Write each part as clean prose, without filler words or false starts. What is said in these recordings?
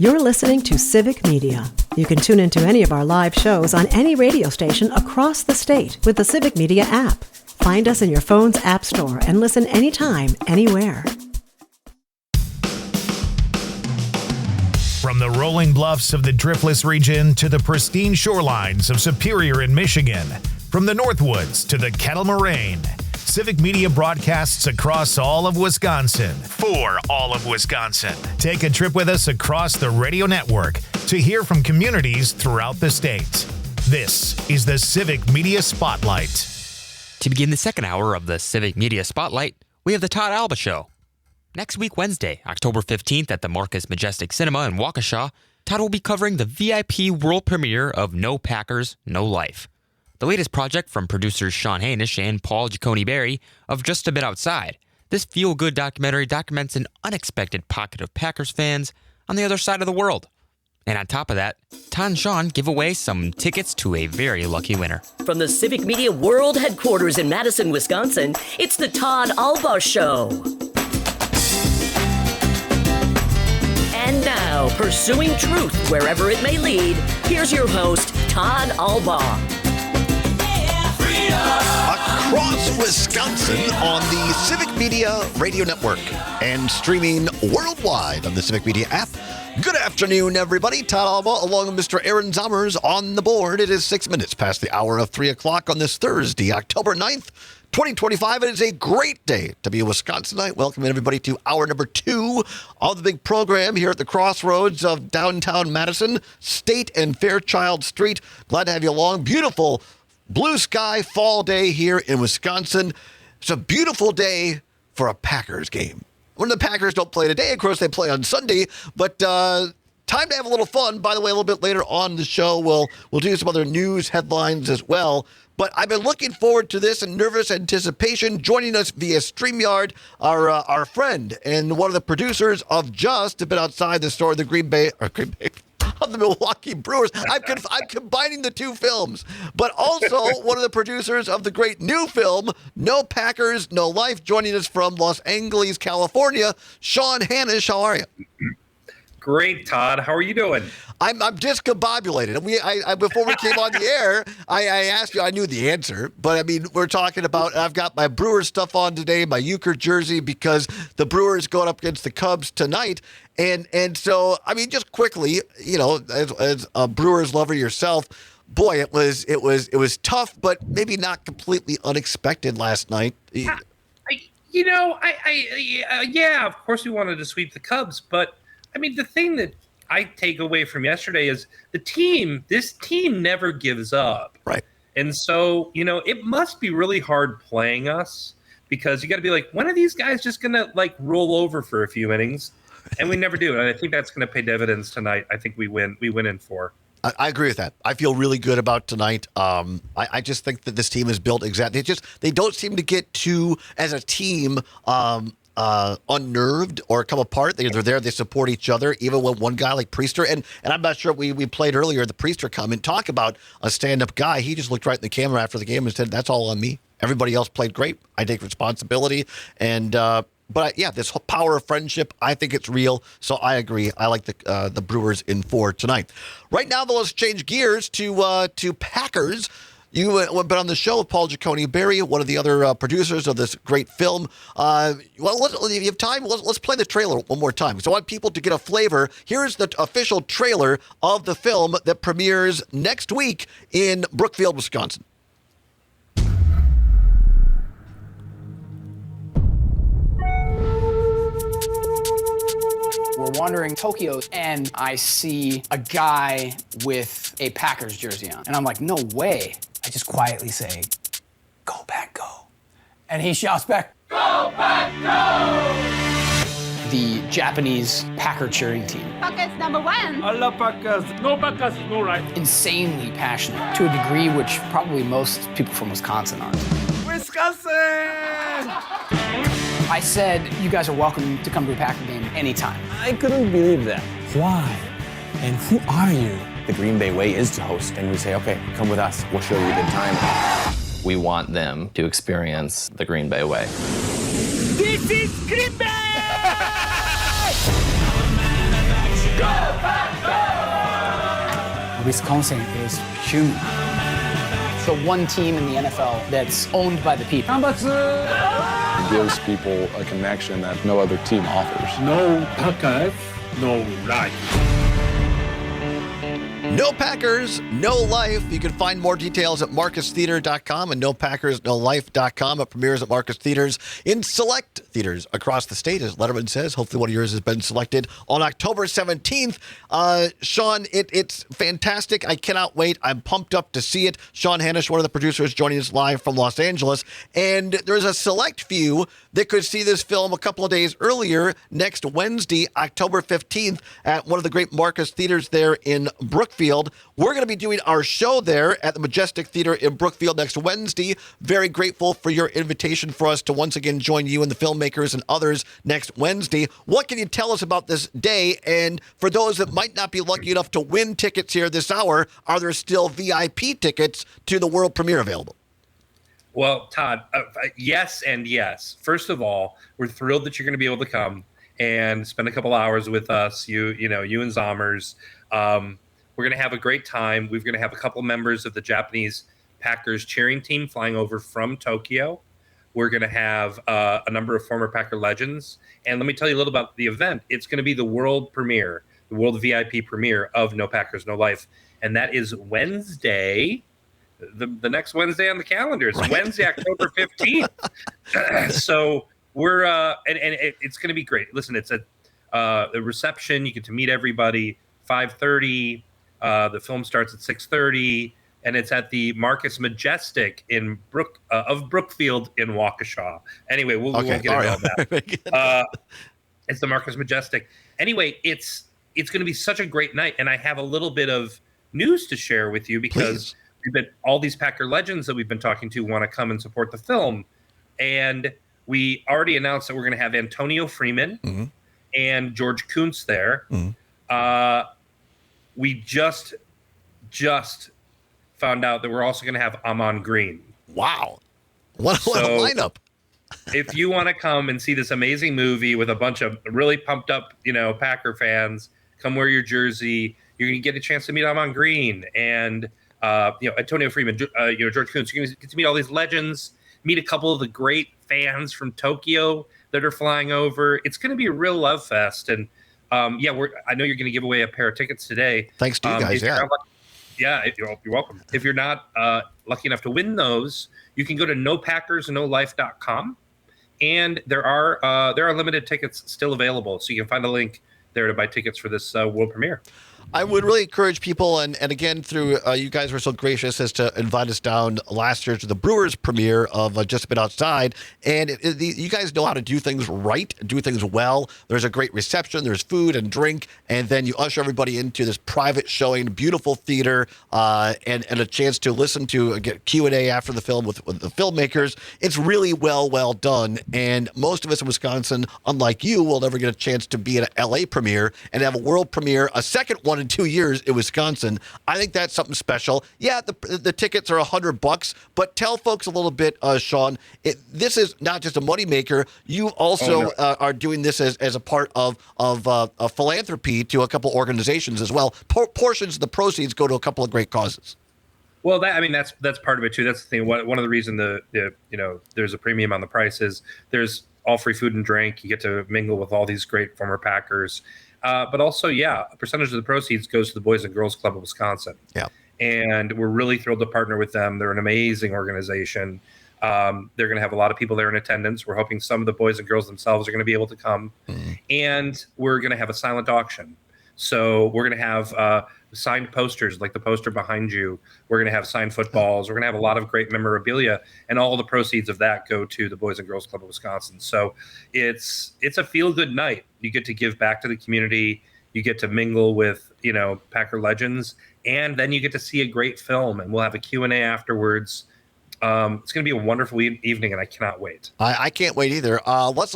You're listening to Civic Media. You can tune into any of our live shows on any radio station across the state with the Civic Media app. Find us in your phone's app store and listen anytime, anywhere. From the rolling bluffs of the Driftless region to the pristine shorelines of Superior in Michigan, from the Northwoods to the Kettle Moraine, Civic Media broadcasts across all of Wisconsin for all of Wisconsin. Take a trip with us across the radio network to hear from communities throughout the state. This is the Civic Media Spotlight. To begin the second hour of the Civic Media Spotlight, we have the Todd Allbaugh Show. Next week, Wednesday, October 15th at the Marcus Majestic Cinema in Waukesha, Todd will be covering the VIP world premiere of No Packers, No Life. The latest project from producers Sean Hanish and Paul Jaconi-Biery of Just a Bit Outside. This feel-good documentary documents an unexpected pocket of Packers fans on the other side of the world. And on top of that, Todd and Sean give away some tickets to a very lucky winner. From the Civic Media World Headquarters in Madison, Wisconsin, it's the Todd Allbaugh Show. And now, pursuing truth wherever it may lead, here's your host, Todd Allbaugh. Across Wisconsin on the Civic Media Radio Network and streaming worldwide on the Civic Media app. Good afternoon, everybody. Todd Allbaugh along with Mr. Aaron Zommers on the board. It is 6 minutes past the hour of 3 o'clock on this Thursday, October 9th, 2025. It is a great day to be a Wisconsinite. Welcoming everybody to hour number 2 of the big program here at the crossroads of downtown Madison, State and Fairchild Street. Glad to have you along. Beautiful blue sky fall day here in Wisconsin. It's a beautiful day for a Packers game. When the Packers don't play today, of course, they play on Sunday, but time to have a little fun. By the way, a little bit later on the show, we'll do some other news headlines as well. But I've been looking forward to this in nervous anticipation. Joining us via StreamYard, our friend and one of the producers of Just a Bit Outside the Store, the Green Bay of the Milwaukee Brewers. I'm combining the two films, but also one of the producers of the great new film, No Packers, No Life, joining us from Los Angeles, California, Sean Hanish. How are you? Great, Todd. How are you doing? I'm discombobulated. Before we came on the air, I asked you, I knew the answer, but I mean, we're talking about, I've got my Brewers stuff on today, my Euchre jersey, because the Brewers going up against the Cubs tonight. And so, I mean, just quickly, you know, as a Brewers lover yourself, boy, it was tough, but maybe not completely unexpected last night. Yeah, of course we wanted to sweep the Cubs, but I mean, the thing that I take away from yesterday is this team never gives up. Right. And so, you know, it must be really hard playing us because you got to be like, when are these guys just going to like roll over for a few innings? And we never do. And I think that's going to pay dividends tonight. I think we win in 4. I agree with that. I feel really good about tonight. I just think that this team is built exactly. They don't seem to get too, as a team, unnerved or come apart. They're there. They support each other, even when one guy like Priester, and I'm not sure, we played earlier the Priester comment, talk about a stand-up guy. He just looked right in the camera after the game and said, that's all on me. Everybody else played great. I take responsibility. And but yeah, this whole power of friendship, I think it's real. So I agree. I like the Brewers in 4 tonight. Right now, though, let's change gears to Packers. You have been on the show with Paul Jaconi-Biery, one of the other producers of this great film. If you have time, let's play the trailer one more time. So I want people to get a flavor. Here's the official trailer of the film that premieres next week in Brookfield, Wisconsin. We're wandering Tokyo, and I see a guy with a Packers jersey on. And I'm like, no way. I just quietly say, go Pack, go. And he shouts back, go Pack, go! The Japanese Packer cheering team. Packers number 1. I love Packers. No Packers, no right. Insanely passionate, to a degree which probably most people from Wisconsin aren't. Wisconsin! I said, you guys are welcome to come to a Packer game anytime. I couldn't believe that. Why? And who are you? The Green Bay way is to host, and we say, okay, come with us. We'll show you a good time. We want them to experience the Green Bay way. This is Green Bay! Go Pack! Wisconsin is human. It's the one team in the NFL that's owned by the people. It gives people a connection that no other team offers. No Packers, no life. No Packers, No Life. You can find more details at marcustheater.com and nopackersnolife.com. It premieres at Marcus Theaters in select theaters across the state, as Letterman says. Hopefully one of yours has been selected on October 17th. Sean, it's fantastic. I cannot wait. I'm pumped up to see it. Sean Hanish, one of the producers, joining us live from Los Angeles. And there's a select few that could see this film a couple of days earlier, next Wednesday, October 15th, at one of the great Marcus Theaters there in Brookfield. We're going to be doing our show there at the Majestic Theater in Brookfield next Wednesday. Very grateful for your invitation for us to once again join you and the filmmakers and others next Wednesday. What can you tell us about this day? And for those that might not be lucky enough to win tickets here this hour, are there still VIP tickets to the world premiere available? Well, Todd, yes and yes. First of all, we're thrilled that you're going to be able to come and spend a couple hours with us, you and Zommers. We're going to have a great time. We're going to have a couple members of the Japanese Packers cheering team flying over from Tokyo. We're going to have a number of former Packer legends. And let me tell you a little about the event. It's going to be the world premiere, the world VIP premiere of No Packers, No Life. And that is Wednesday, the next Wednesday on the calendar. It's right. Wednesday, October 15th. So we're it's going to be great. Listen, it's a reception. You get to meet everybody. 5:30. The film starts at 6:30, and it's at the Marcus Majestic in Brookfield in Waukesha. Anyway, we'll get into all that. It's the Marcus Majestic. Anyway, it's going to be such a great night, and I have a little bit of news to share with you because we've been all these Packer legends that we've been talking to want to come and support the film, and we already announced that we're going to have Antonio Freeman and George Kuntz there. We just found out that we're also going to have Ahman Green. Wow. What a lineup. If you want to come and see this amazing movie with a bunch of really pumped up, Packer fans, come wear your jersey. You're going to get a chance to meet Ahman Green and, Antonio Freeman, George Kuntz. You're going to get to meet all these legends, meet a couple of the great fans from Tokyo that are flying over. It's going to be a real love fest. And, I know you're going to give away a pair of tickets today. Thanks to you guys. You're welcome. If you're not lucky enough to win those, you can go to nopackersnolife.com, and there are limited tickets still available. So you can find a link there to buy tickets for this world premiere. I would really encourage people, and again, through you guys were so gracious as to invite us down last year to the Brewers premiere of Just a Bit Outside, and you guys know how to do things right, do things well. There's a great reception, there's food and drink, and then you usher everybody into this private showing, beautiful theater, and a chance to listen to get Q&A after the film with the filmmakers. It's really well done, and most of us in Wisconsin, unlike you, will never get a chance to be at an LA premiere and have a world premiere, a second one in 2 years in Wisconsin. I think that's something special. Yeah, the tickets are $100, but tell folks a little bit, Sean, this is not just a moneymaker. You also are doing this as a part of a philanthropy to a couple organizations as well. Portions of the proceeds go to a couple of great causes. Well, that's part of it too. That's the thing. One of the reasons there's a premium on the price is there's all free food and drink. You get to mingle with all these great former Packers. But also, a percentage of the proceeds goes to the Boys and Girls Club of Wisconsin. Yeah. And we're really thrilled to partner with them. They're an amazing organization. They're going to have a lot of people there in attendance. We're hoping some of the boys and girls themselves are going to be able to come. And we're going to have a silent auction. So we're going to have signed posters like the poster behind you. We're going to have signed footballs. We're going to have a lot of great memorabilia, and all the proceeds of that go to the Boys and Girls Club of Wisconsin. So it's a feel-good night. You get to give back to the community. You get to mingle with, Packer legends, and then you get to see a great film, and we'll have a Q&A afterwards. It's going to be a wonderful evening, and I cannot wait. I can't wait either. Let's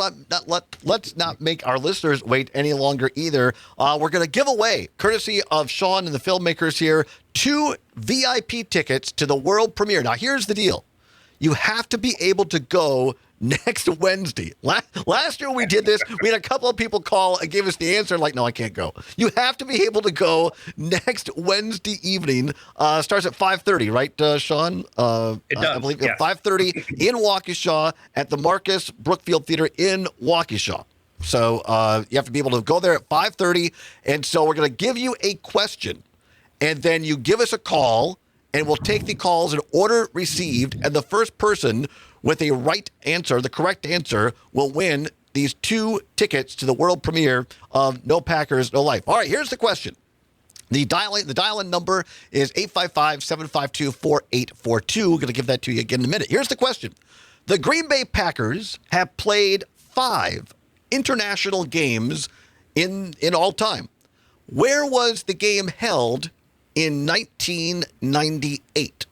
not make our listeners wait any longer either. We're going to give away, courtesy of Sean and the filmmakers here, 2 VIP tickets to the world premiere. Now, here's the deal. You have to be able to go next Wednesday. Last year we did this. We had a couple of people call and give us the answer like, no, I can't go. You have to be able to go next Wednesday evening. Starts at 5:30, right, Sean? It does. I believe yes. at 5:30 in Waukesha at the Marcus Brookfield Theater in Waukesha. So you have to be able to go there at 5:30. And so we're going to give you a question, and then you give us a call, and we'll take the calls in order received. And the first person with a right answer, the correct answer, will win these 2 tickets to the world premiere of No Packers, No Life. All right, here's the question. The dial-in number is 855-752-4842. We're going to give that to you again in a minute. Here's the question. The Green Bay Packers have played 5 international games in all time. Where was the game held in 1998?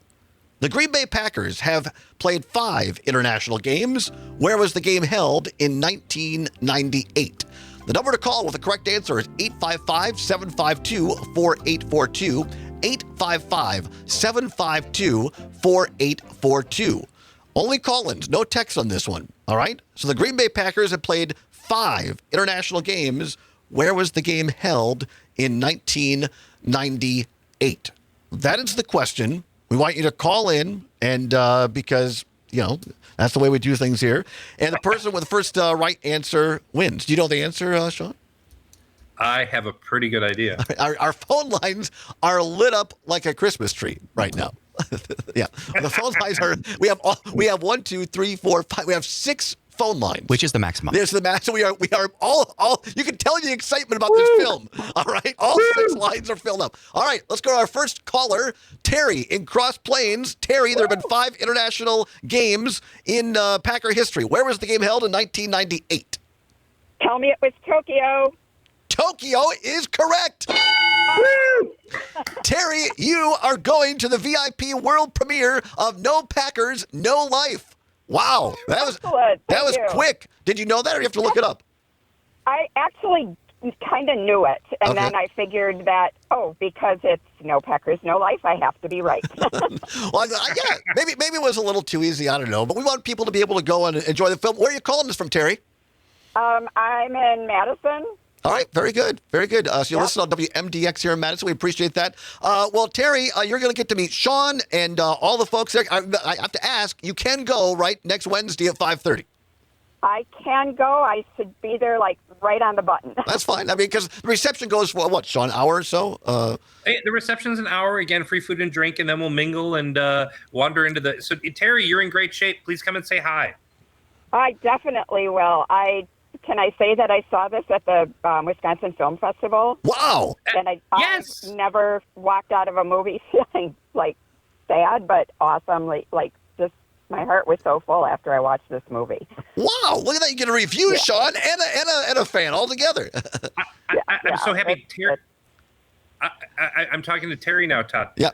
The Green Bay Packers have played 5 international games. Where was the game held in 1998? The number to call with the correct answer is 855-752-4842. 855-752-4842. Only call-ins, no text on this one, all right? So the Green Bay Packers have played 5 international games. Where was the game held in 1998? That is the question. We want you to call in, and because, that's the way we do things here. And the person with the first right answer wins. Do you know the answer, Sean? I have a pretty good idea. Our phone lines are lit up like a Christmas tree right now. Yeah, the phone lines are. We have 1, 2, 3, 4, 5. We have 6 phone lines, which is the maximum. There's the max. So we are all. You can tell the excitement about this film. All right, all 6 lines are filled up. All right, let's go to our first caller, Terry in Cross Plains. Terry, there have been 5 international games in Packer history. Where was the game held in 1998? Tell me it was Tokyo. Tokyo is correct. Terry, you are going to the VIP world premiere of No Packers, No Life. Wow, that was quick. Did you know that, or you have to look it up? I actually kind of knew it, and then I figured that because it's No Packers, No Life, I have to be right. Well, yeah, maybe it was a little too easy. I don't know, but we want people to be able to go and enjoy the film. Where are you calling us from, Terry? I'm in Madison. All right, very good, very good. So you listen on WMDX here in Madison. We appreciate that. Well, Terry, you're going to get to meet Sean and all the folks there. I have to ask, you can go, right, next Wednesday at 5:30? I can go. I should be there, right on the button. That's fine. I mean, because the reception goes for, what, Sean, an hour or so? The reception's an hour. Again, free food and drink, and then we'll mingle and wander into the... So, Terry, you're in great shape. Please come and say hi. I definitely will. Can I say that I saw this at the Wisconsin Film Festival? Wow! And I never walked out of a movie feeling sad, but awesome. Just my heart was so full after I watched this movie. Wow! Look at that! You get a review, Sean, and a fan all together. I'm so happy, Terry. I'm talking to Terry now, Todd. Yeah.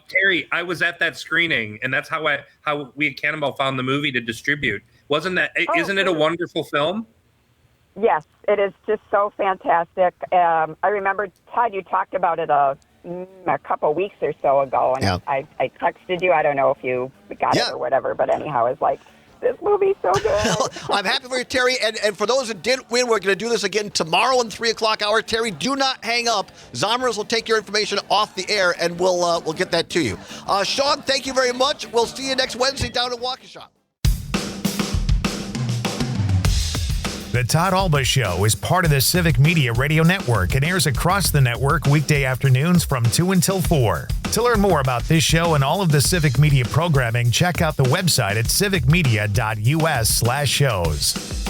Terry, I was at that screening, and that's how we at Cannonball found the movie to distribute. Isn't it a wonderful film? Yes, it is just so fantastic. I remember, Todd, you talked about it a couple weeks or so ago, and I texted you. I don't know if you got it or whatever, but anyhow, I was like, this movie's so good. I'm happy for you, Terry. And for those that didn't win, we're going to do this again tomorrow in 3 o'clock hour. Terry, do not hang up. Zomers will take your information off the air, and we'll get that to you. Sean, thank you very much. We'll see you next Wednesday down at Waukesha. The Todd Allbaugh Show is part of the Civic Media Radio Network and airs across the network weekday afternoons from 2 until 4. To learn more about this show and all of the Civic Media programming, check out the website at civicmedia.us/shows.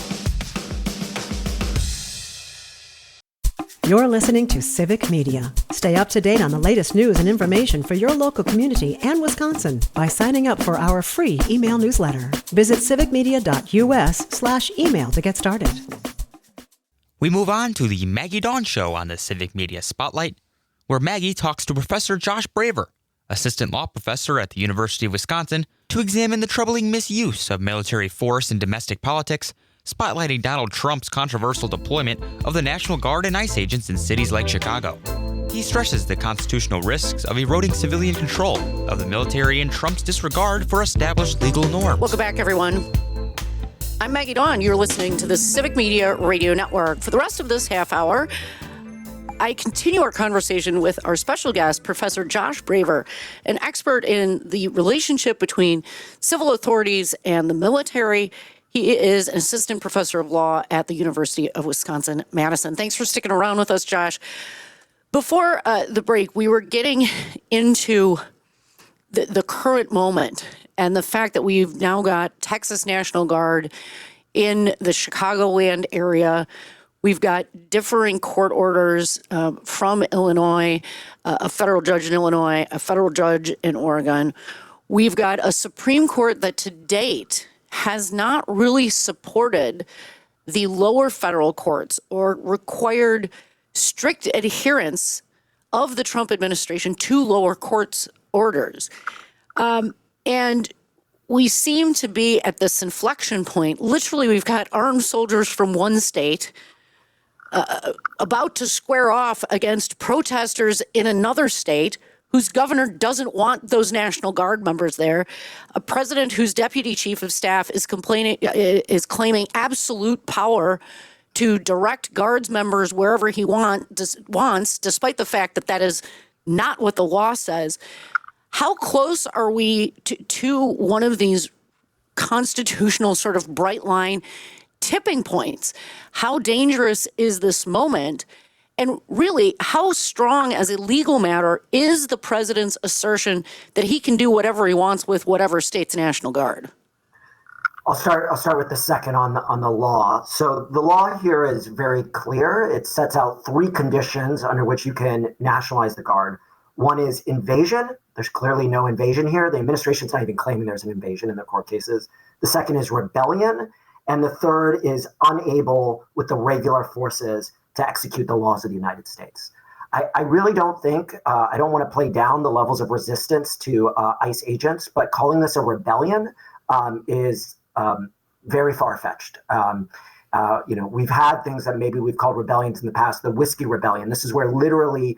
You're listening to Civic Media. Stay up to date on the latest news and information for your local community and Wisconsin by signing up for our free email newsletter. Visit civicmedia.us/email to get started. We move on to the Maggie Dawn Show on the Civic Media Spotlight, where Maggie talks to Professor Josh Braver, assistant law professor at the University of Wisconsin, to examine the troubling misuse of military force in domestic politics, spotlighting Donald Trump's controversial deployment of the National Guard and ICE agents in cities like Chicago. He stresses the constitutional risks of eroding civilian control of the military and Trump's disregard for established legal norms. Welcome back, everyone. I'm Maggie Dawn. You're listening to the Civic Media Radio Network. For the rest of this half hour, I continue our conversation with our special guest, Professor Josh Braver, an expert in the relationship between civil authorities and the military. He is an assistant professor of law at the University of Wisconsin-Madison. Thanks for sticking around with us, Josh. Before the break, we were getting into the current moment and the fact that we've now got Texas National Guard in the Chicagoland area. We've got differing court orders from Illinois, a federal judge in Illinois, a federal judge in Oregon. We've got a Supreme Court that to date has not really supported the lower federal courts or required strict adherence of the Trump administration to lower courts orders. And we seem to be at this inflection point. Literally, we've got armed soldiers from one state about to square off against protesters in another state whose governor doesn't want those National Guard members there. A president whose deputy chief of staff is claiming absolute power to direct Guards members wherever he wants, despite the fact that that is not what the law says. How close are we to one of these constitutional sort of bright line tipping points? How dangerous is this moment? And really, how strong as a legal matter is the president's assertion that he can do whatever he wants with whatever state's National Guard? I'll start with the second on the law. So the law here is very clear. It sets out 3 conditions under which you can nationalize the Guard. One is invasion. There's clearly no invasion here. The administration's not even claiming there's an invasion in their court cases. The second is rebellion. And the third is unable with the regular forces to execute the laws of the United States. I really don't think, I don't want to play down the levels of resistance to ICE agents, but calling this a rebellion is very far-fetched. We've had things that maybe we've called rebellions in the past, the Whiskey Rebellion. This is where literally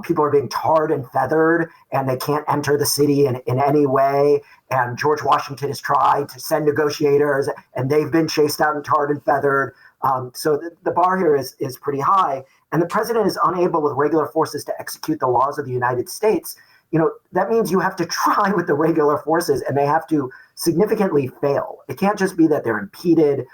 people are being tarred and feathered and they can't enter the city in any way. And George Washington has tried to send negotiators and they've been chased out and tarred and feathered. So the bar here is pretty high. And the president is unable with regular forces to execute the laws of the United States. That means you have to try with the regular forces and they have to significantly fail. It can't just be that they're impeded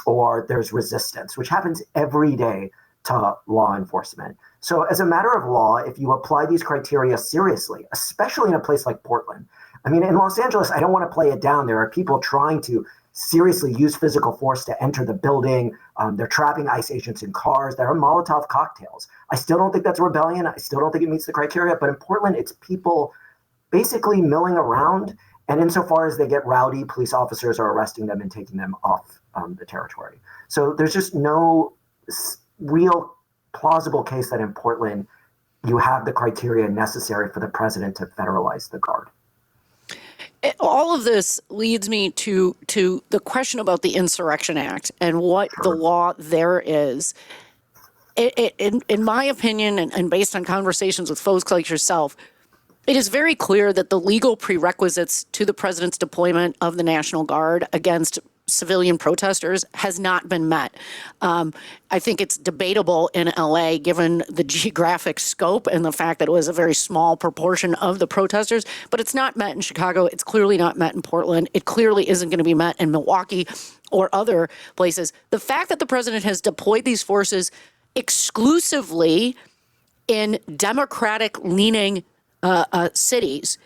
or there's resistance, which happens every day to law enforcement. So as a matter of law, if you apply these criteria seriously, especially in a place like Portland, I mean, in Los Angeles, I don't want to play it down. There are people trying to seriously use physical force to enter the building. They're trapping ICE agents in cars. There are Molotov cocktails. I still don't think that's a rebellion. I still don't think it meets the criteria. But in Portland, it's people basically milling around. And insofar as they get rowdy, police officers are arresting them and taking them off the territory. So there's just no real plausible case that in Portland you have the criteria necessary for the president to federalize the Guard. All of this leads me to the question about the Insurrection Act and what the law there is. In my opinion, and based on conversations with folks like yourself, it is very clear that the legal prerequisites to the president's deployment of the National Guard against civilian protesters has not been met. I think it's debatable in LA, given the geographic scope and the fact that it was a very small proportion of the protesters, but it's not met in Chicago. It's clearly not met in Portland. It clearly isn't going to be met in Milwaukee or other places. The fact that the president has deployed these forces exclusively in Democratic-leaning cities,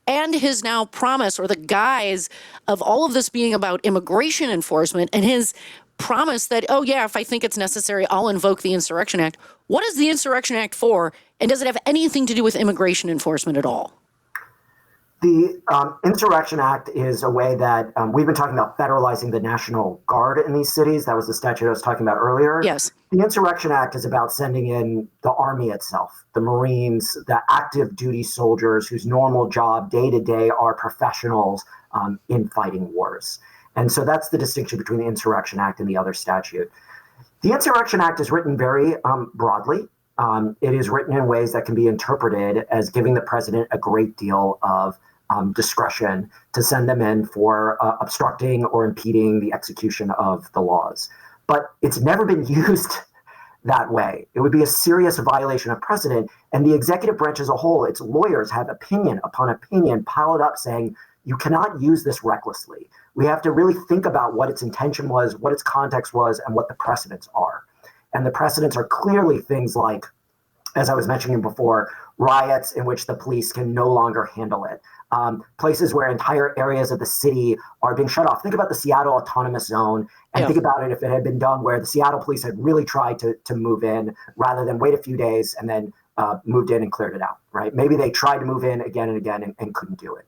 and his now promise, or the guise of all of this being about immigration enforcement, and his promise that, oh yeah, if I think it's necessary, I'll invoke the Insurrection Act. What is the Insurrection Act for, and does it have anything to do with immigration enforcement at all? The Insurrection Act is a way that we've been talking about federalizing the National Guard in these cities. That was the statute I was talking about earlier. Yes. The Insurrection Act is about sending in the Army itself, the Marines, the active duty soldiers whose normal job day to day are professionals in fighting wars. And so that's the distinction between the Insurrection Act and the other statute. The Insurrection Act is written very broadly. It is written in ways that can be interpreted as giving the president a great deal of discretion to send them in for obstructing or impeding the execution of the laws. But it's never been used that way. It would be a serious violation of precedent. And the executive branch as a whole, its lawyers have opinion upon opinion piled up saying, you cannot use this recklessly. We have to really think about what its intention was, what its context was, and what the precedents are. And the precedents are clearly things like, as I was mentioning before, riots in which the police can no longer handle it. Places where entire areas of the city are being shut off. Think about the Seattle Autonomous Zone, and think about it if it had been done where the Seattle police had really tried to move in rather than wait a few days and then moved in and cleared it out, right? Maybe they tried to move in again and again and couldn't do it.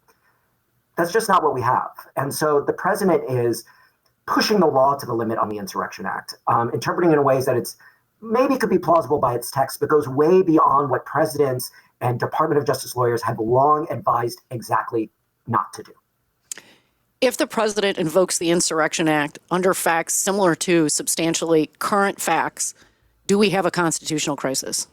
That's just not what we have. And so the president is pushing the law to the limit on the Insurrection Act, interpreting it in ways that it's maybe could be plausible by its text, but goes way beyond what presidents and Department of Justice lawyers have long advised exactly not to do. If the president invokes the Insurrection Act under facts similar to substantially current facts, do we have a constitutional crisis?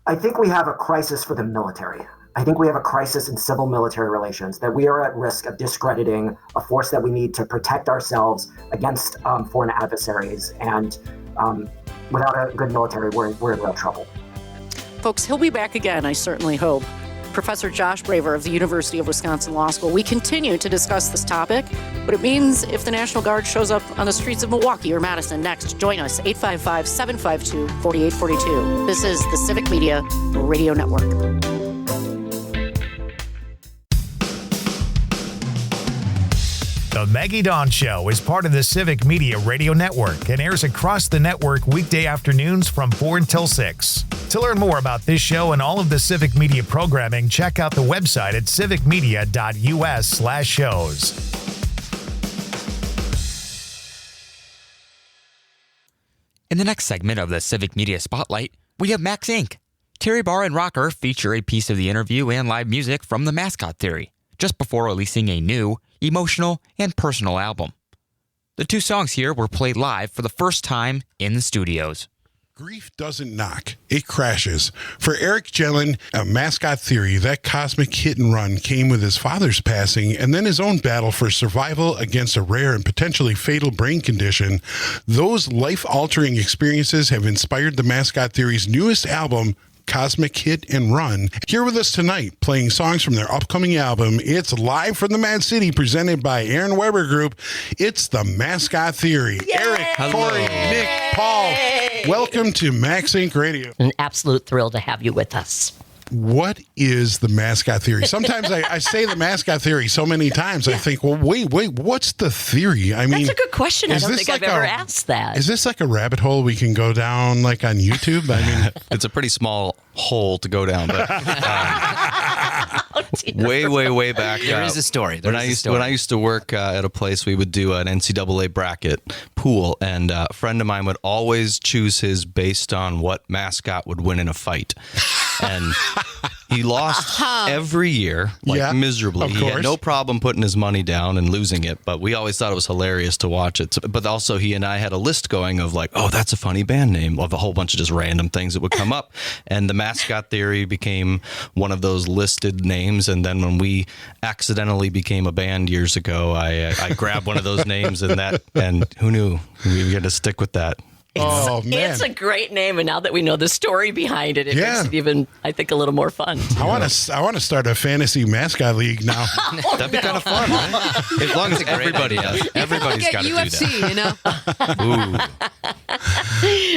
I think we have a crisis for the military. I think we have a crisis in civil military relations, that we are at risk of discrediting a force that we need to protect ourselves against foreign adversaries. And without a good military, we're in real trouble. Folks, he'll be back again, I certainly hope. Professor Josh Braver of the University of Wisconsin Law School. We continue to discuss this topic, what it means if the National Guard shows up on the streets of Milwaukee or Madison next. Join us, 855-752-4842. This is the Civic Media Radio Network. The Maggie Dawn Show is part of the Civic Media Radio Network and airs across the network weekday afternoons from 4 until 6. To learn more about this show and all of the Civic Media programming, check out the website at civicmedia.us/shows. In the next segment of the Civic Media Spotlight, we have Max Inc. Terry Barr and Rocker feature a piece of the interview and live music from the Mascot Theory, just before releasing a new, emotional, and personal album. The two songs here were played live for the first time in the studios. Grief doesn't knock, it crashes. For Eric Jelen, a Mascot Theory, that cosmic hit and run came with his father's passing and then his own battle for survival against a rare and potentially fatal brain condition. Those life-altering experiences have inspired the Mascot Theory's newest album, Cosmic Hit and Run. Here with us tonight, playing songs from their upcoming album. It's live from the Mad City, presented by Aaron Weber Group. It's the Mascot Theory. Yay! Eric, Corey, Nick, Paul, welcome to Max Inc. Radio. An absolute thrill to have you with us. What is the Mascot Theory? Sometimes I say the Mascot Theory so many times, I think, well, wait, what's the theory? I mean, that's a good question. I don't think I've ever asked that. Is this like a rabbit hole we can go down like on YouTube? I mean, it's a pretty small hole to go down, but way back. There is a story. When I used to work at a place, we would do an NCAA bracket pool, and a friend of mine would always choose his based on what mascot would win in a fight. And he lost every year, miserably. He had no problem putting his money down and losing it, but we always thought it was hilarious to watch it. But also, he and I had a list going of like, oh, that's a funny band name, of a whole bunch of just random things that would come up. And the Mascot Theory became one of those listed names. And then when we accidentally became a band years ago, I grabbed one of those names and who knew we were going to stick with that. It's a great name, and now that we know the story behind it, it makes it even, I think, a little more fun. I want to start a fantasy mascot league now. That'd be kind of fun, right? As long as everybody's got to do that. You know?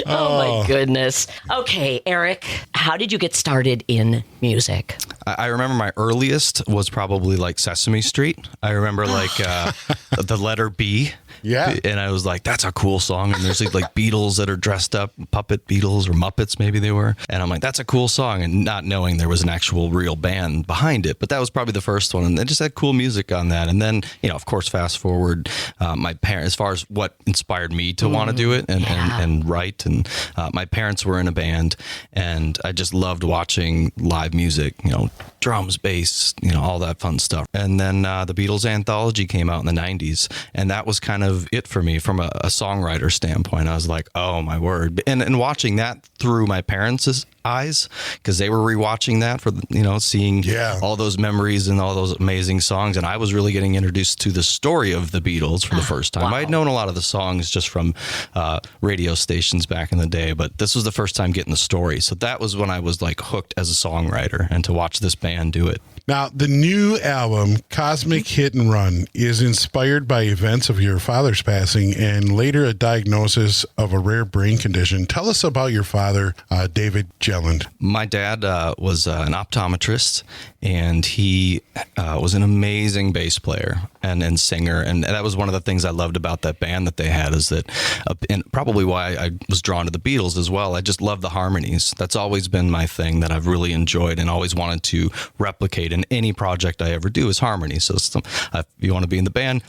Oh my goodness. Okay, Eric, how did you get started in music? I remember my earliest was probably like Sesame Street. I remember like the letter B. Yeah. And I was like, that's a cool song. And there's like Beatles that are dressed up, puppet Beatles or Muppets maybe they were. And I'm like, that's a cool song. And not knowing there was an actual real band behind it. But that was probably the first one. And it just had cool music on that. And then, of course, fast forward, my parents, as far as what inspired me to want to do it and write. And my parents were in a band. And I just loved watching live music, drums, bass, all that fun stuff. And then the Beatles anthology came out in the 90s. And that was kind of it for me from a songwriter standpoint. I was like, oh my word. And watching that through my parents' eyes because they were rewatching that for, seeing all those memories and all those amazing songs. And I was really getting introduced to the story of the Beatles for the first time. Wow. I had known a lot of the songs just from radio stations back in the day, but this was the first time getting the story. So that was when I was like hooked as a songwriter, and to watch this band do it. Now, the new album, Cosmic Hit and Run, is inspired by events of your father's passing and later a diagnosis of a rare brain condition. Tell us about your father, David Jelland. My dad was an optometrist, and he was an amazing bass player and singer. And that was one of the things I loved about that band that they had, is that, and probably why I was drawn to the Beatles as well. I just love the harmonies. That's always been my thing that I've really enjoyed and always wanted to replicate in any project I ever do, is harmony. So if you want to be in the band,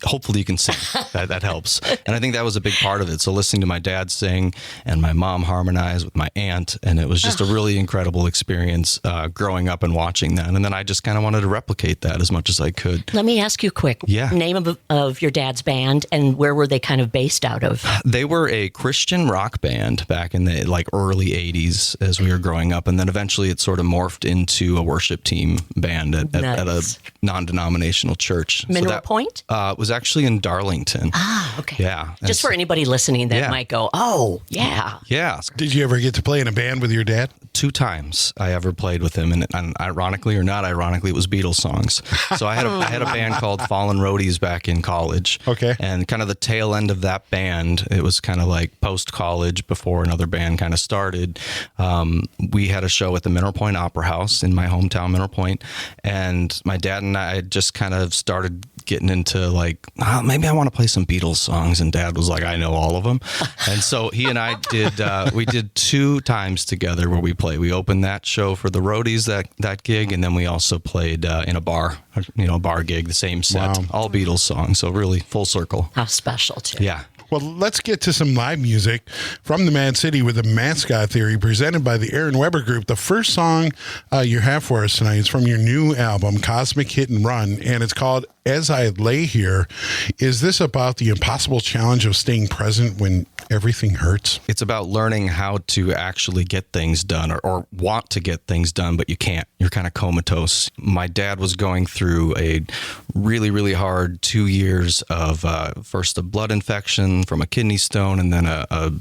hopefully you can sing. That helps. And I think that was a big part of it. So listening to my dad sing and my mom harmonize with my aunt, and it was just a really incredible experience growing up and watching that. And then I just kind of wanted to replicate that as much as I could. Let me ask you quick. Yeah. Name of your dad's band, and where were they kind of based out of? They were a Christian rock band back in the early 80s as we were growing up. And then eventually it sort of morphed into a worship team band at a non-denominational church. Mineral Point? It was actually in Darlington. Ah, okay. Yeah. Just for anybody listening that might go, oh, yeah. Yeah. Did you ever get to play in a band with your dad? 2 times I ever played with him, and ironically or not ironically, it was Beatles songs. So I had a band called Fallen Roadies back in college. Okay. And kind of the tail end of that band, it was kind of like post-college before another band kind of started. We had a show at the Mineral Point Opera House in my hometown, Mineral Point, and my dad and I just kind of started getting into maybe I want to play some Beatles songs, and Dad was like, I know all of them. And so he and I did 2 times together where we played. We opened that show for the Roadies, that gig, and then we also played in a bar gig, the same set, all Beatles songs. So really full circle. How special too. Yeah. Well, let's get to some live music from the Mad City with the Mascot Theory, presented by the Aaron Weber Group. The first song you have for us tonight is from your new album, Cosmic Hit and Run, and it's called As I Lay Here. Is this about the impossible challenge of staying present when everything hurts? It's about learning how to actually get things done or want to get things done, but you can't. You're kind of comatose. My dad was going through a really, really hard 2 years of first a blood infection from a kidney stone, and then a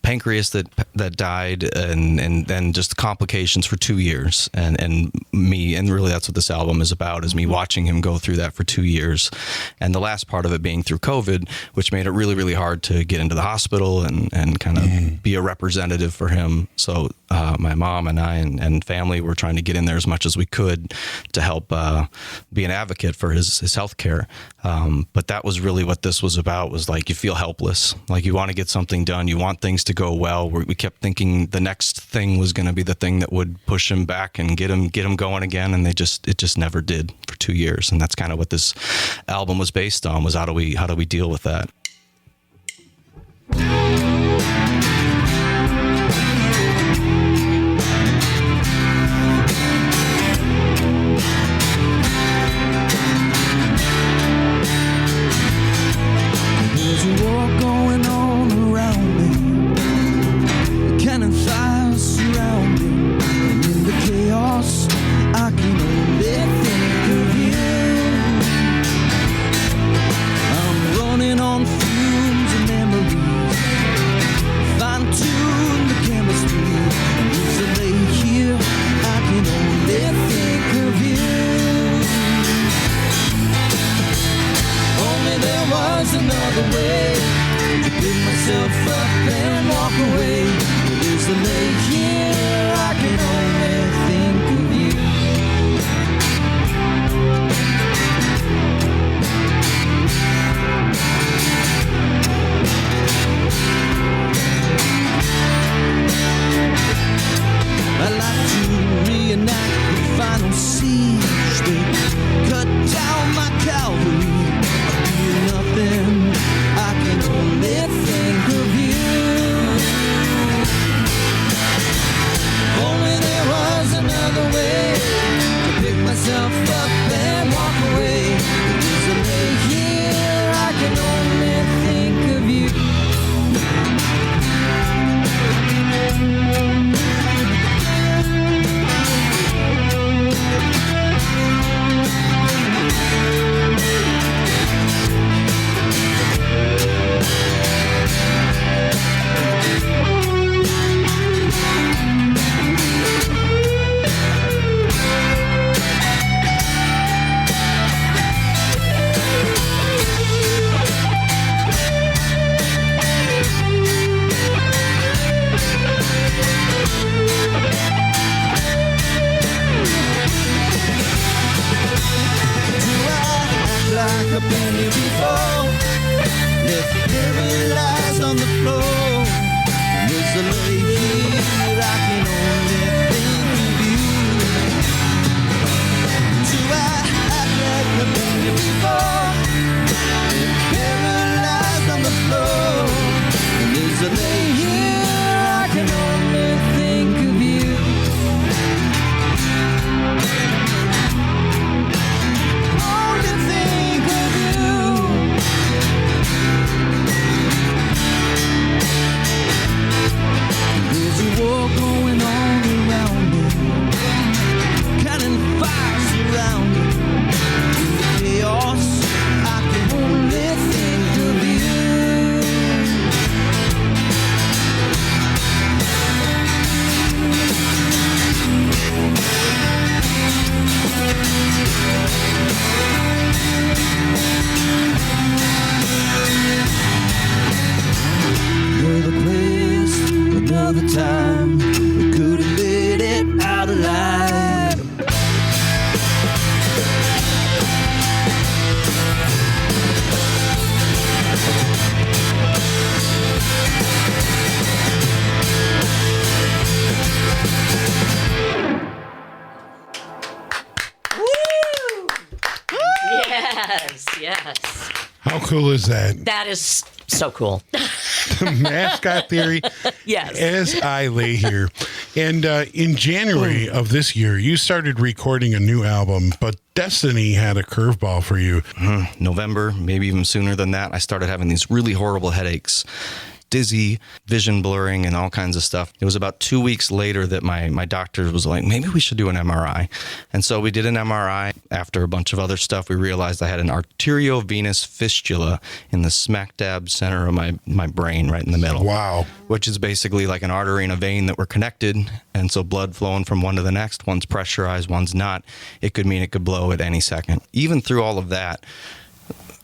pancreas that died, and then just complications for 2 years. And me, and really that's what this album is about, is me watching him go through that for 2 years. And the last part of it being through COVID, which made it really, really hard to get into the hospital and kind of be a representative for him. So my mom and I and family were trying to get in there as much as we could to help be an advocate for his health care. But that was really what this was about, was like you feel helpless. Like you want to get something done. You want things to go well. We kept thinking the next thing was going to be the thing that would push him back and get him going again. And it just never did for 2 years. And that's kind of what this album was based on, was how do we deal with that? There's a war going on around me, cannon fire surrounding, and in the chaos I can only think of you. I'm running on fumes and memories, fine-tune the chemistry, and as I lay here I can only think of you. Only there was another way to pick myself up and walk away. As I lay here, I can only think of you. I like to reenact the final siege. They cut down my cavalry. Nothing, I can only think of you. Only there was another way to pick myself up and walk away. As I lay here, I can only think of you. Yes. How cool is that? That is so cool. The mascot theory. Yes. As I lay here. And in January of this year, you started recording a new album, but Destiny had a curveball for you. November, maybe even sooner than that, I started having these really horrible headaches. Dizzy, vision blurring, and all kinds of stuff. It was about 2 weeks later that my doctor was like, maybe we should do an MRI. And so we did an MRI. After a bunch of other stuff, we realized I had an arteriovenous fistula in the smack dab center of my brain, right in the middle. Wow. Which is basically like an artery and a vein that were connected. And so blood flowing from one to the next, one's pressurized, one's not. It could mean it could blow at any second. Even through all of that,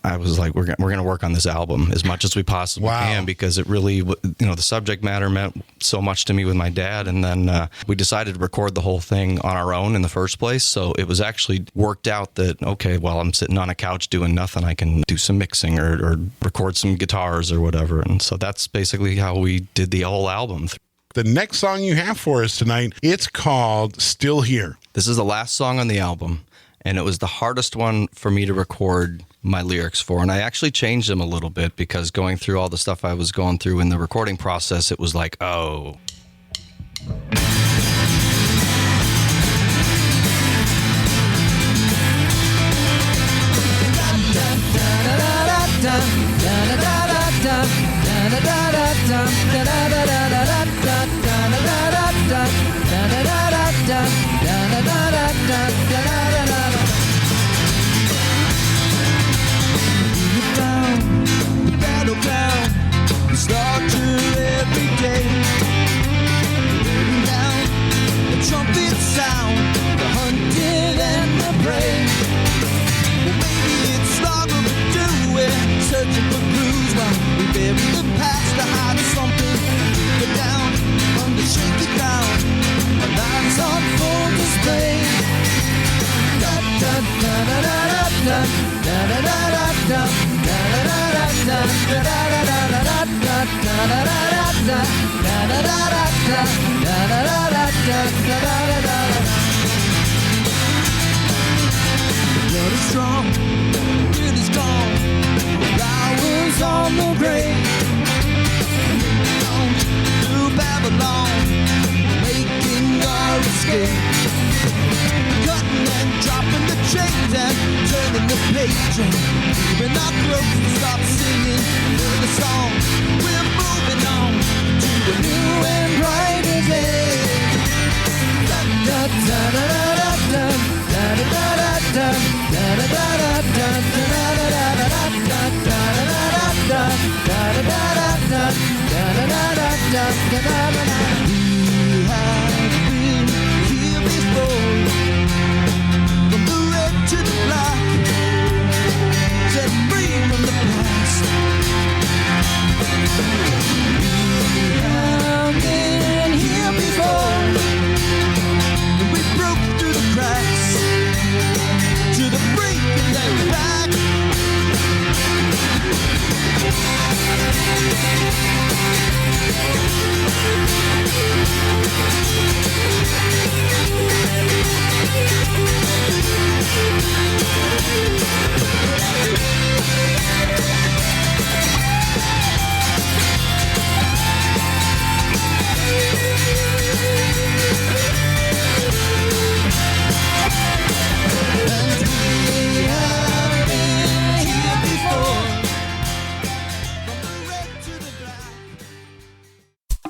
I was like, we're going to work on this album as much as we possibly can, because it really, the subject matter meant so much to me with my dad. And then we decided to record the whole thing on our own in the first place. So it was actually worked out that, okay, while I'm sitting on a couch doing nothing, I can do some mixing or record some guitars or whatever. And so that's basically how we did the whole album. The next song you have for us tonight, it's called Still Here. This is the last song on the album, and it was the hardest one for me to record my lyrics for. And I actually changed them a little bit, because going through all the stuff I was going through in the recording process, it was like, oh. The battleground, the slaughter every day. Burning down the trumpet sound, the hunted and the prey. Well, maybe it's longer to do it, searching for clues while we bury the past to hide something deeper down on the shaky ground. Our lives on full display. Da da da da da da da da da da the blood is strong, the wind is gone, the flowers on the grave. Down through Babylon, making our escape. Cutting and dropping the chains and turning the page, and even our throats to stop singing the song. We're moving on to a new and brighter day. Da da da da da da da da da da da da da da da. We have been here before. To the black, set free from the past. We have been here before, and we broke through the cracks to the brink and then back.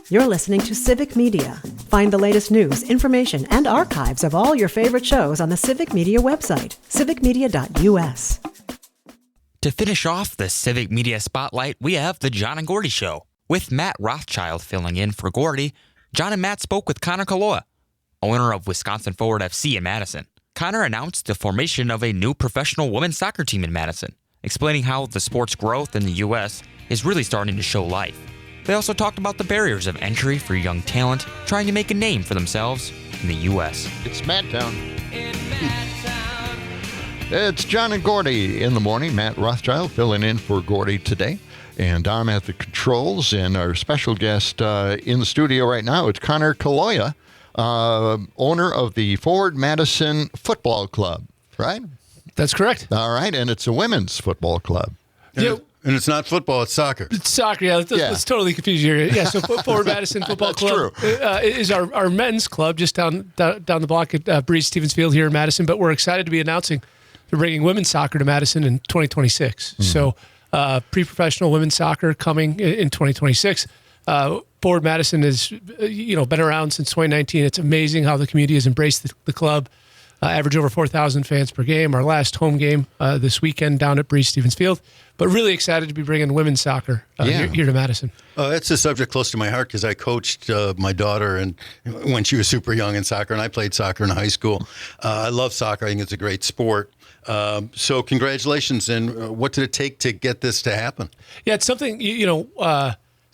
You're listening to Civic Media. Find the latest news, information, and archives of all your favorite shows on the Civic Media website, civicmedia.us. To finish off the Civic Media Spotlight, we have The John and Gordy Show. With Matt Rothschild filling in for Gordy, John and Matt spoke with Connor Kaloa, owner of Wisconsin Forward FC in Madison. Connor announced the formation of a new professional women's soccer team in Madison, explaining how the sport's growth in the U.S. is really starting to show life. They also talked about the barriers of entry for young talent trying to make a name for themselves in the U.S. It's Madtown. It's John and Gordy in the morning. Matt Rothschild filling in for Gordy today. And I'm at the controls, and our special guest in the studio right now, it's Connor Kaloa, owner of the Forward Madison Football Club, right? That's correct. All right, and it's a women's football club. And it's not football, it's soccer. It's soccer, yeah. Let's totally confuse you here. Yeah, so Forward Madison Football Club is our men's club just down the block at Breeze Stevens Field here in Madison. But we're excited to be announcing we're bringing women's soccer to Madison in 2026. So pre-professional women's soccer coming in 2026. Forward Madison has been around since 2019. It's amazing how the community has embraced the club. Average over 4,000 fans per game. Our last home game this weekend down at Breeze Stevens Field. But really excited to be bringing women's soccer here to Madison. It's a subject close to my heart because I coached my daughter and when she was super young in soccer, and I played soccer in high school. I love soccer. I think it's a great sport. So congratulations. And what did it take to get this to happen? Yeah, it's something,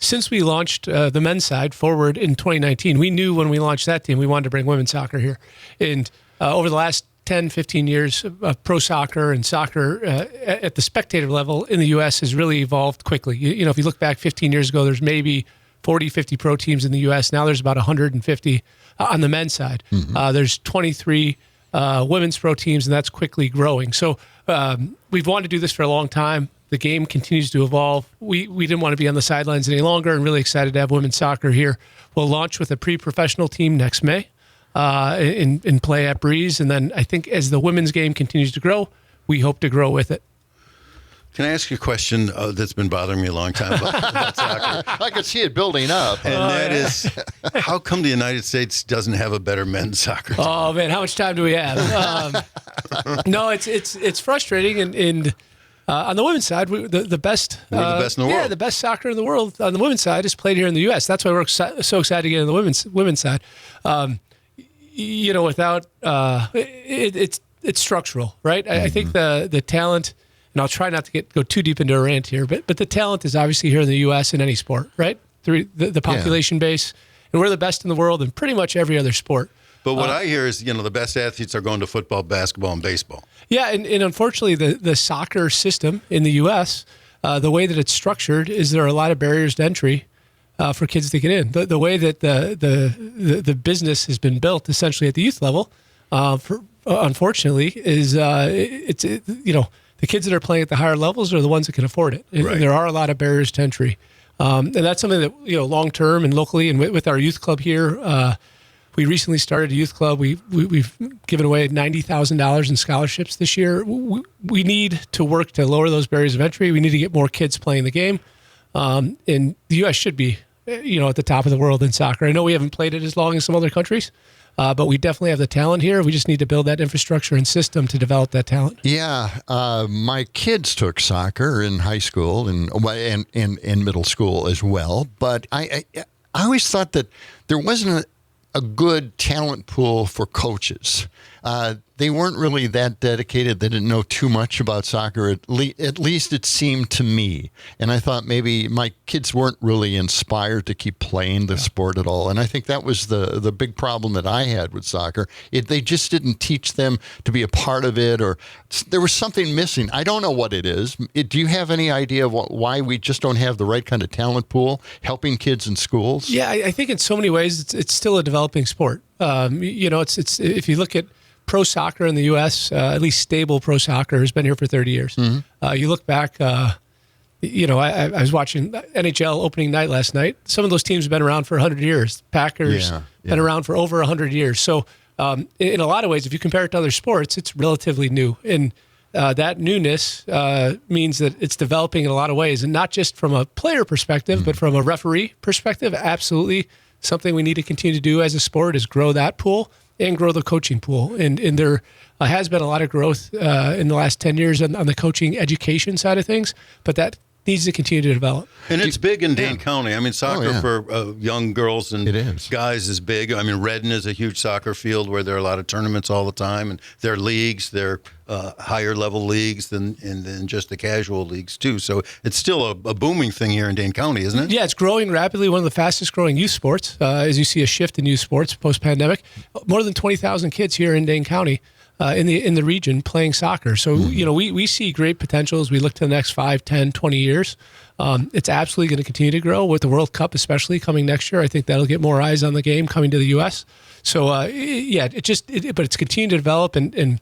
since we launched the men's side Forward in 2019, we knew when we launched that team we wanted to bring women's soccer here. And over the last 10, 15 years, pro soccer and soccer at the spectator level in the U.S. has really evolved quickly. If you look back 15 years ago, there's maybe 40, 50 pro teams in the U.S. Now there's about 150 on the men's side. There's 23 women's pro teams, and that's quickly growing. So we've wanted to do this for a long time. The game continues to evolve. We didn't want to be on the sidelines any longer and really excited to have women's soccer here. We'll launch with a pre-professional team next May. In play at Breeze. And then I think as the women's game continues to grow, we hope to grow with it. Can I ask you a question that's been bothering me a long time about soccer? I could see it building up. And that is, how come the United States doesn't have a better men's soccer team? Oh, man, how much time do we have? No, it's frustrating. And on the women's side, we're the best. We're the best in the world. Yeah, the best soccer in the world on the women's side is played here in the U.S. That's why we're so excited to get in the women's side. Without it's structural, right? I think the talent, and I'll try not to go too deep into a rant here, but the talent is obviously here in the U.S. in any sport, right? Through the population base, and we're the best in the world in pretty much every other sport. But what I hear is, the best athletes are going to football, basketball, and baseball. Yeah, and unfortunately, the soccer system in the U.S., the way that it's structured is there are a lot of barriers to entry for kids to get in. The way that the business has been built, essentially at the youth level, unfortunately, is the kids that are playing at the higher levels are the ones that can afford it. Right. And there are a lot of barriers to entry, and that's something that long term and locally, and with our youth club here. We recently started a youth club. We've given away $90,000 in scholarships this year. We need to work to lower those barriers of entry. We need to get more kids playing the game, and the U.S. should be at the top of the world in soccer. I know we haven't played it as long as some other countries, but we definitely have the talent here. We just need to build that infrastructure and system to develop that talent. Yeah, my kids took soccer in high school and middle school as well, but I always thought that there wasn't a good talent pool for coaches. They weren't really that dedicated. They didn't know too much about soccer. At least it seemed to me. And I thought maybe my kids weren't really inspired to keep playing the sport at all. And I think that was the big problem that I had with soccer. They just didn't teach them to be a part of it, or there was something missing. I don't know what it is. Do you have any idea of why we just don't have the right kind of talent pool helping kids in schools? Yeah, I think in so many ways it's still a developing sport. It's if you look at pro soccer in the U.S., at least stable pro soccer, has been here for 30 years. Mm-hmm. You look back, I was watching NHL opening night last night. Some of those teams have been around for 100 years. Packers been around for over 100 years. So in a lot of ways, if you compare it to other sports, it's relatively new. And that newness means that it's developing in a lot of ways, and not just from a player perspective, but from a referee perspective. Absolutely something we need to continue to do as a sport is grow that pool and grow the coaching pool. And there has been a lot of growth in the last 10 years on the coaching education side of things, but that needs to continue to develop. And it's big in Dane County. I mean, soccer for young girls and guys is big. I mean, Redden is a huge soccer field where there are a lot of tournaments all the time, and there are leagues, there are higher level leagues than just the casual leagues too. So it's still a booming thing here in Dane County, isn't it? Yeah, it's growing rapidly. One of the fastest growing youth sports, as you see a shift in youth sports post-pandemic. More than 20,000 kids here in Dane County in the region playing soccer. So, we see great potential as we look to the next 5, 10, 20 years. It's absolutely going to continue to grow with the World Cup, especially coming next year. I think that'll get more eyes on the game coming to the U.S. So, but it's continuing to develop. And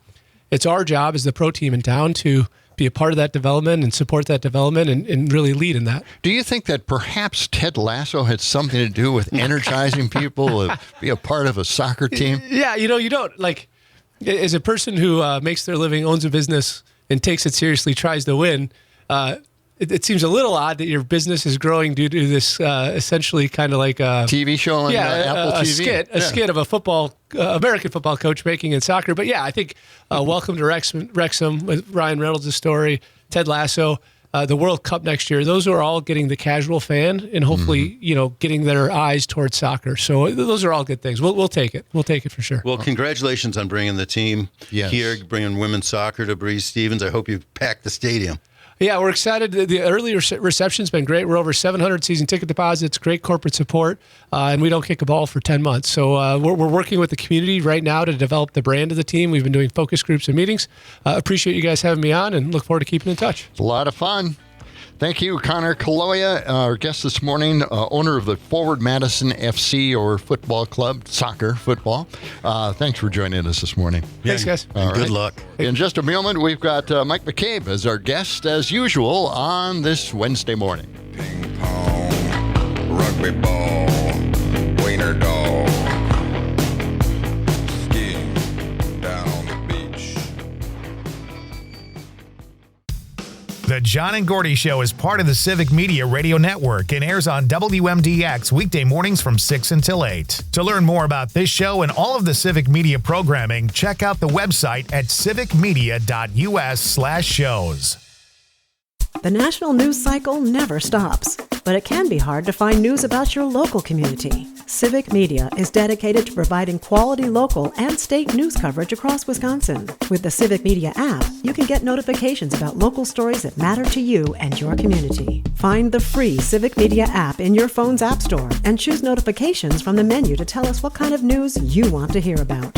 it's our job as the pro team in town to be a part of that development and support that development and really lead in that. Do you think that perhaps Ted Lasso had something to do with energizing people to be a part of a soccer team? Yeah, you don't, like, as a person who makes their living, owns a business, and takes it seriously, tries to win, it seems a little odd that your business is growing due to this essentially kind of like a TV show on Apple TV. A skit of a American football coach making in soccer. But yeah, I think Welcome to Wrexham with Ryan Reynolds' story, Ted Lasso, the World Cup next year. Those are all getting the casual fan and hopefully, getting their eyes towards soccer. So those are all good things. We'll take it. We'll take it for sure. Well, congratulations on bringing the team here, bringing women's soccer to Breeze Stevens. I hope you've packed the stadium. Yeah, we're excited. The early reception's been great. We're over 700 season ticket deposits, great corporate support, and we don't kick a ball for 10 months. So we're working with the community right now to develop the brand of the team. We've been doing focus groups and meetings. Appreciate you guys having me on and look forward to keeping in touch. It's a lot of fun. Thank you, Connor Kaloya, our guest this morning, owner of the Forward Madison FC or football club, soccer, football. Thanks for joining us this morning. Thanks, guys. Good luck. In just a moment, we've got Mike McCabe as our guest, as usual, on this Wednesday morning. Ping pong, rugby ball, wiener dog, skiing down on the beach. The John and Gordy Show is part of the Civic Media Radio Network and airs on WMDX weekday mornings from 6 until 8. To learn more about this show and all of the Civic Media programming, check out the website at civicmedia.us/shows. The national news cycle never stops, but it can be hard to find news about your local community. Civic Media is dedicated to providing quality local and state news coverage across Wisconsin. With the Civic Media app, you can get notifications about local stories that matter to you and your community. Find the free Civic Media app in your phone's app store and choose notifications from the menu to tell us what kind of news you want to hear about.